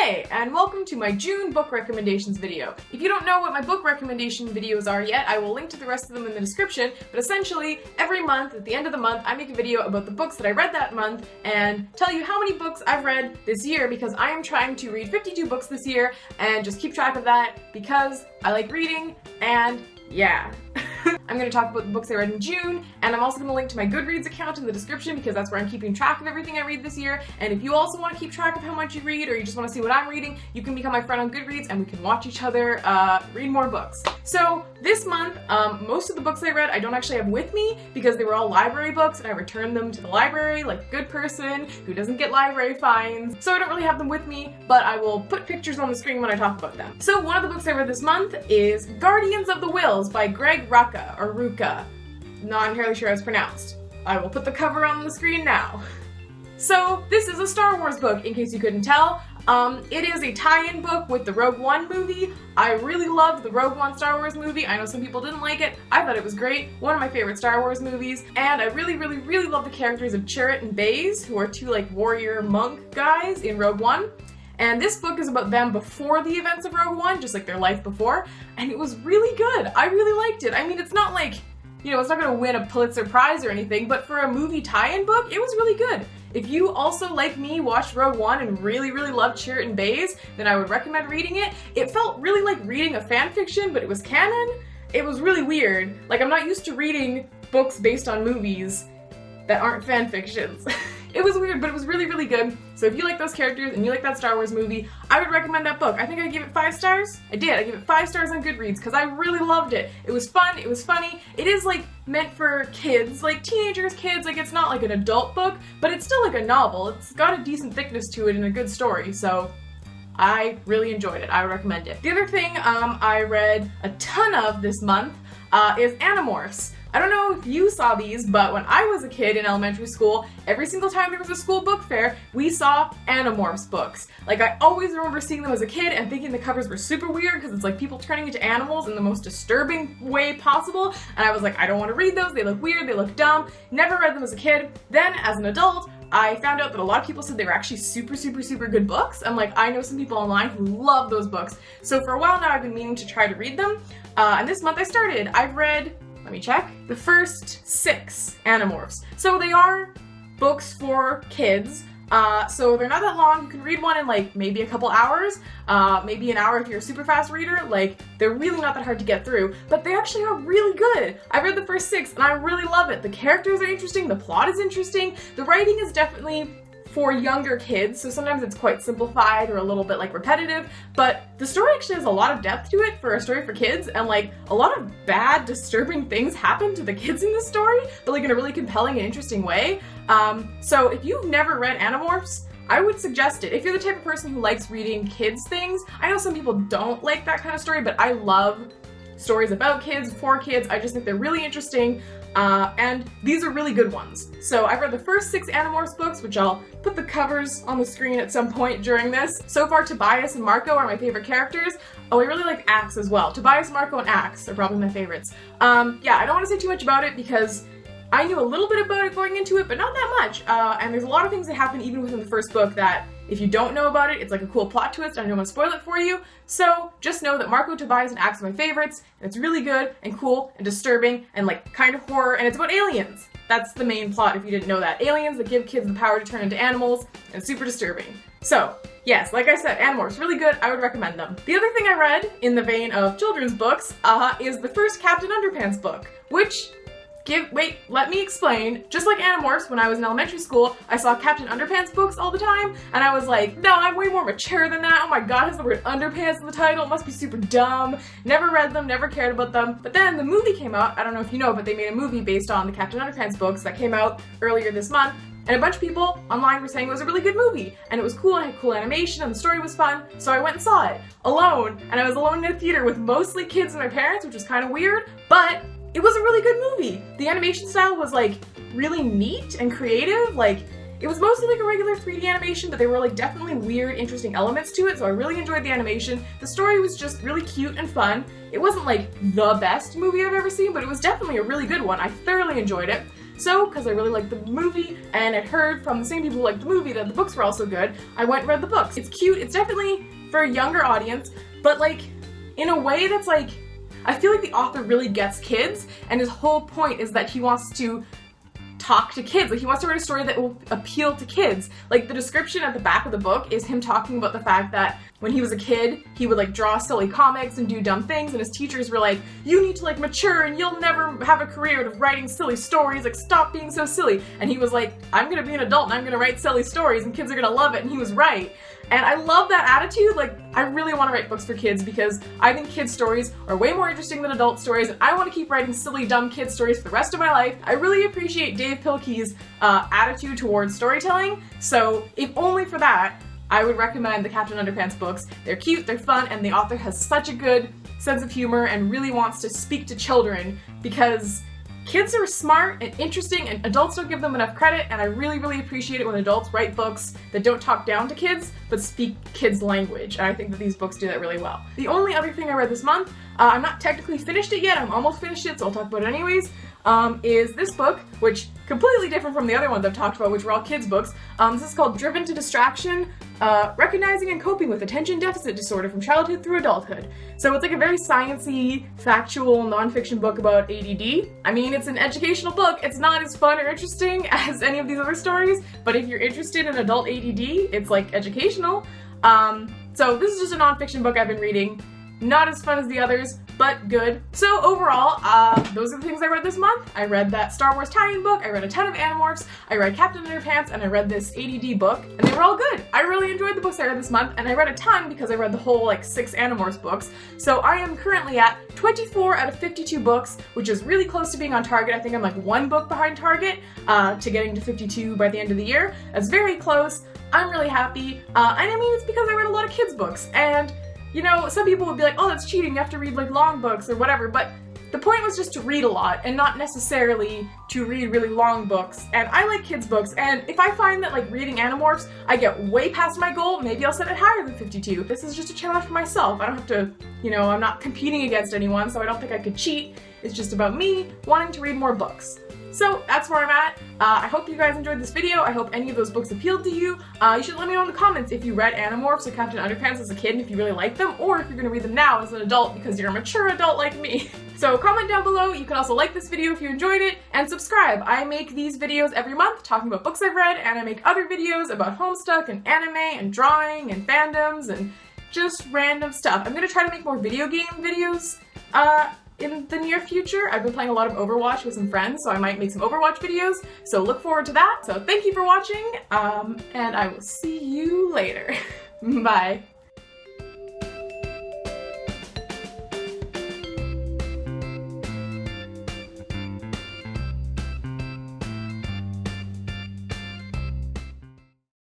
Hey, and welcome to my June book recommendations video. If you don't know what my book recommendation videos are yet, I will link to the rest of them in the description, but essentially, every month, at the end of the month, I make a video about the books that I read that month and tell you how many books I've read this year because I am trying to read 52 books this year and just keep track of that because I like reading and yeah. I'm going to talk about the books I read in June, and I'm also going to link to my Goodreads account in the description because that's where I'm keeping track of everything I read this year. And if you also want to keep track of how much you read, or you just want to see what I'm reading, you can become my friend on Goodreads and we can watch each other read more books. So this month, most of the books I read I don't actually have with me because they were all library books and I returned them to the library like a good person who doesn't get library fines. So I don't really have them with me, but I will put pictures on the screen when I talk about them. So one of the books I read this month is Guardians of the Whills by Rucka, or Rucka. Not entirely sure how it's pronounced. I will put the cover on the screen now. So this is a Star Wars book, in case you couldn't tell. It is a tie-in book with the Rogue One movie. I really loved the Rogue One Star Wars movie. I know some people didn't like it. I thought it was great. One of my favorite Star Wars movies. And I really love the characters of Chirrut and Baze, who are two like warrior monk guys in Rogue One. And this book is about them before the events of Rogue One, just like their life before, and it was really good. I really liked it. I mean, it's not like, you know, it's not gonna win a Pulitzer Prize or anything, but for a movie tie-in book, it was really good. If you also, like me, watched Rogue One and really loved Chirrut and Baze, then I would recommend reading it. It felt really like reading a fan fiction, but it was canon. It was really weird. Like, I'm not used to reading books based on movies that aren't fan fictions. It was weird, but it was really good. So if you like those characters and you like that Star Wars movie, I would recommend that book. I think I gave it 5 stars. I did. I gave it 5 stars on Goodreads because I really loved it. It was fun. It was funny. It is like meant for kids, like teenagers, kids. Like it's not like an adult book, but it's still like a novel. It's got a decent thickness to it and a good story. So I really enjoyed it. I would recommend it. The other thing I read a ton of this month is Animorphs. I don't know if you saw these, but when I was a kid in elementary school, every single time there was a school book fair, we saw Animorphs books. Like, I always remember seeing them as a kid and thinking the covers were super weird because it's like people turning into animals in the most disturbing way possible, and I was like, I don't want to read those, they look weird, they look dumb. Never read them as a kid. Then, as an adult, I found out that a lot of people said they were actually super good books, and like, I know some people online who love those books. So for a while now, I've been meaning to try to read them, and this month I started. I've read, let me check, the first 6 Animorphs. So they are books for kids, so they're not that long. You can read one in like maybe a couple hours, maybe an hour if you're a super fast reader. Like, they're really not that hard to get through, but they actually are really good. I read the first 6 and I really love it. The characters are interesting, the plot is interesting, the writing is definitely for younger kids, so sometimes it's quite simplified or a little bit like repetitive, but the story actually has a lot of depth to it for a story for kids, and like a lot of bad, disturbing things happen to the kids in this story, but like in a really compelling and interesting way. So if you've never read Animorphs, I would suggest it. If you're the type of person who likes reading kids things, I know some people don't like that kind of story, but I love stories about kids, for kids. I just think they're really interesting. And these are really good ones. So I've read the first 6 Animorphs books, which I'll put the covers on the screen at some point during this. So far, Tobias and Marco are my favorite characters. Oh, I really like Axe as well. Tobias, Marco, and Axe are probably my favorites. Yeah, I don't want to say too much about it because I knew a little bit about it going into it, but not that much. And there's a lot of things that happen even within the first book that if you don't know about it, it's like a cool plot twist. I don't want to spoil it for you. So just know that Marco, Tobias, and Axe are my favorites, and it's really good and cool and disturbing and like kind of horror, and it's about aliens. That's the main plot if you didn't know that. Aliens that give kids the power to turn into animals, and super disturbing. So yes, like I said, Animorphs, really good. I would recommend them. The other thing I read in the vein of children's books is the first Captain Underpants book, which wait, let me explain. Just like Animorphs, when I was in elementary school, I saw Captain Underpants books all the time, and I was like, no, I'm way more mature than that. Oh my god, it has the word underpants in the title. It must be super dumb. Never read them, never cared about them. But then the movie came out. I don't know if you know, but they made a movie based on the Captain Underpants books that came out earlier this month. And a bunch of people online were saying it was a really good movie, and it was cool, it had cool animation, and the story was fun, so I went and saw it, alone, and I was alone in a theater with mostly kids and my parents, which was kind of weird, but it was a really good movie. The animation style was like really neat and creative. Like, it was mostly like a regular 3D animation, but there were like definitely weird, interesting elements to it, so I really enjoyed the animation. The story was just really cute and fun. It wasn't like the best movie I've ever seen, but it was definitely a really good one. I thoroughly enjoyed it. So, because I really liked the movie, and I'd heard from the same people who liked the movie that the books were also good, I went and read the books. It's cute, it's definitely for a younger audience, but like, in a way that's like, I feel like the author really gets kids, and his whole point is that he wants to talk to kids. Like, he wants to write a story that will appeal to kids. Like, the description at the back of the book is him talking about the fact that when he was a kid, he would like draw silly comics and do dumb things, and his teachers were like, you need to like mature and you'll never have a career of writing silly stories, like stop being so silly. And he was like, I'm gonna be an adult and I'm gonna write silly stories and kids are gonna love it, and he was right. And I love that attitude. Like, I really want to write books for kids because I think kids' stories are way more interesting than adult stories, and I want to keep writing silly, dumb kid stories for the rest of my life. I really appreciate Dave Pilkey's attitude towards storytelling, so if only for that, I would recommend the Captain Underpants books. They're cute, they're fun, and the author has such a good sense of humor and really wants to speak to children because kids are smart and interesting and adults don't give them enough credit, and I really, really appreciate it when adults write books that don't talk down to kids but speak kids' language, and I think that these books do that really well. The only other thing I read this month, I'm not technically finished it yet, I'm almost finished it, so I'll talk about it anyways, is this book, which completely different from the other ones I've talked about, which were all kids' books. This is called Driven to Distraction, Recognizing and Coping with Attention Deficit Disorder from Childhood Through Adulthood. So it's like a very sciencey, factual, nonfiction book about ADD. I mean, it's an educational book. It's not as fun or interesting as any of these other stories, but if you're interested in adult ADD, it's like educational. So this is just a nonfiction book I've been reading. Not as fun as the others, but good. So overall, those are the things I read this month. I read that Star Wars tie-in book, I read a ton of Animorphs, I read Captain Underpants, and I read this ADD book, and they were all good. I really enjoyed the books I read this month, and I read a ton because I read the whole like 6 Animorphs books. So I am currently at 24 out of 52 books, which is really close to being on target. I think I'm like 1 book behind target to getting to 52 by the end of the year. That's very close. I'm really happy, and I mean, it's because I read a lot of kids' books, and you know, some people would be like, oh, that's cheating, you have to read like long books or whatever, but the point was just to read a lot and not necessarily to read really long books. And I like kids' books, and if I find that like reading Animorphs, I get way past my goal, maybe I'll set it higher than 52. This is just a challenge for myself. I don't have to, you know, I'm not competing against anyone, so I don't think I could cheat. It's just about me wanting to read more books. So that's where I'm at. I hope you guys enjoyed this video. I hope any of those books appealed to you. You should let me know in the comments if you read Animorphs or Captain Underpants as a kid and if you really like them, or if you're gonna read them now as an adult because you're a mature adult like me. So comment down below. You can also like this video if you enjoyed it, and subscribe. I make these videos every month talking about books I've read, and I make other videos about Homestuck and anime and drawing and fandoms and just random stuff. I'm gonna try to make more video game videos in the near future. I've been playing a lot of Overwatch with some friends, so I might make some Overwatch videos, so look forward to that. So thank you for watching, and I will see you later. Bye.